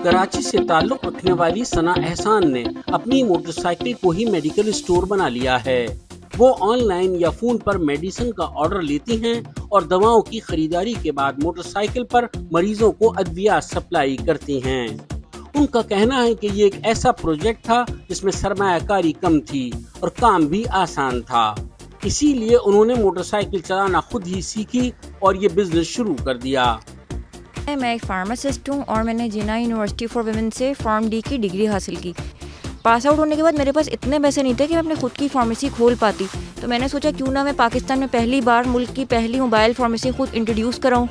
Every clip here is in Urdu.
کراچی سے تعلق رکھنے والی ثنا احسان نے اپنی موٹر سائیکل کو ہی میڈیکل اسٹور بنا لیا ہے۔ وہ آن لائن یا فون پر میڈیسن کا آرڈر لیتی ہیں اور دواؤں کی خریداری کے بعد موٹر سائیکل پر مریضوں کو ادویات سپلائی کرتی ہیں۔ ان کا کہنا ہے کہ یہ ایک ایسا پروجیکٹ تھا جس میں سرمایہ کاری کم تھی اور کام بھی آسان تھا، اسی لیے انہوں نے موٹر سائیکل چلانا خود ہی سیکھی اور یہ بزنس شروع کر دیا۔ میں ایک فارماسسٹ ہوں اور میں نے جینا یونیورسٹی فار ویمن سے فارم ڈی کی ڈگری حاصل کی۔ پاس آؤٹ ہونے کے بعد میرے پاس اتنے پیسے نہیں تھے کہ میں اپنے خود کی فارمیسی کھول پاتی، تو میں نے سوچا کیوں نہ میں پاکستان میں پہلی بار ملک کی پہلی موبائل فارمیسی خود انٹروڈیوس کراؤں۔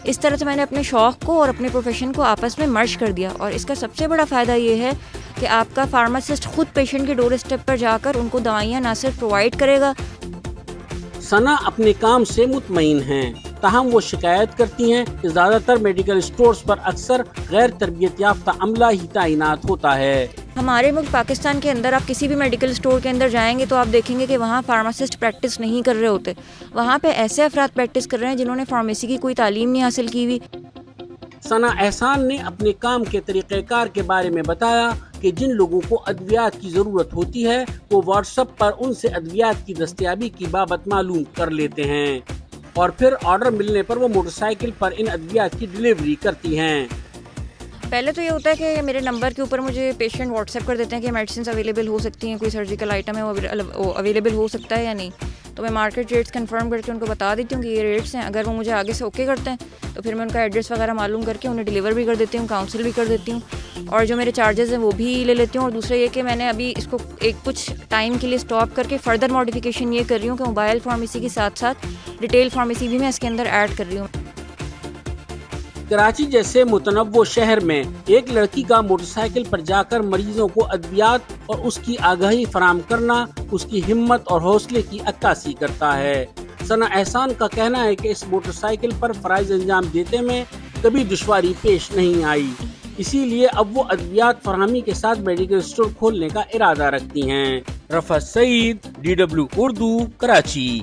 اس طرح سے میں نے اپنے شوق کو اور اپنے پروفیشن کو آپس میں مرج کر دیا، اور اس کا سب سے بڑا فائدہ یہ ہے کہ آپ کا فارماسسٹ خود پیشنٹ کے ڈور اسٹیپ پر جا کر ان کو دوائیاں نہ صرف پرووائڈ کرے گا۔ ثنا اپنے کام سے مطمئن ہیں، تاہم وہ شکایت کرتی ہیں کہ زیادہ تر میڈیکل اسٹورز پر اکثر غیر تربیت یافتہ عملہ ہی تعینات ہوتا ہے۔ ہمارے ملک پاکستان کے اندر آپ کسی بھی میڈیکل اسٹور کے اندر جائیں گے تو آپ دیکھیں گے کہ وہاں فارماسسٹ پریکٹس نہیں کر رہے ہوتے، وہاں پہ ایسے افراد پریکٹس کر رہے ہیں جنہوں نے فارمیسی کی کوئی تعلیم نہیں حاصل کی ہوئی۔ ثنا احسان نے اپنے کام کے طریقہ کار کے بارے میں بتایا کہ جن لوگوں کو ادویات کی ضرورت ہوتی ہے وہ واٹس ایپ پر ان سے ادویات کی دستیابی کی بابت معلوم کر لیتے ہیں اور پھر آرڈر ملنے پر وہ موٹر سائیکل پر ان ادویات کی ڈیلیوری کرتی ہیں۔ پہلے تو یہ ہوتا ہے کہ میرے نمبر کے اوپر مجھے پیشنٹ واٹس ایپ کر دیتے ہیں کہ میڈیسنس اویلیبل ہو سکتی ہیں، کوئی سرجیکل آئٹم ہے وہ اویلیبل ہو سکتا ہے یا نہیں، تو میں مارکیٹ ریٹس کنفرم کر کے ان کو بتا دیتی ہوں کہ یہ ریٹس ہیں۔ اگر وہ مجھے آگے سے اوکے کرتے ہیں تو پھر میں ان کا ایڈریس وغیرہ معلوم کر کے انہیں ڈیلیور بھی کر دیتی ہوں، کاؤنسل بھی کر دیتی ہوں، اور جو میرے چارجز ہیں وہ بھی لے لیتی ہوں۔ اور دوسرا یہ کہ میں نے ابھی اس کو کچھ ٹائم کے لیے اسٹاپ کر کے فردر ماڈیفیکیشن یہ کر رہی ہوں کہ موبائل فارمیسی کے ساتھ ساتھ ریٹیل فارمیسی بھی میں اس کے اندر ایڈ کر رہی ہوں۔ کراچی جیسے متنوع شہر میں ایک لڑکی کا موٹر سائیکل پر جا کر مریضوں کو ادویات اور اس کی آگاہی فراہم کرنا اس کی ہمت اور حوصلے کی عکاسی کرتا ہے۔ ثنا احسان کا کہنا ہے کہ اس موٹر سائیکل پر فرائض انجام دیتے میں کبھی دشواری پیش نہیں آئی، اسی لیے اب وہ ادویات فراہمی کے ساتھ میڈیکل اسٹور کھولنے کا ارادہ رکھتی ہیں۔ رفعت سعید، DW اردو، کراچی۔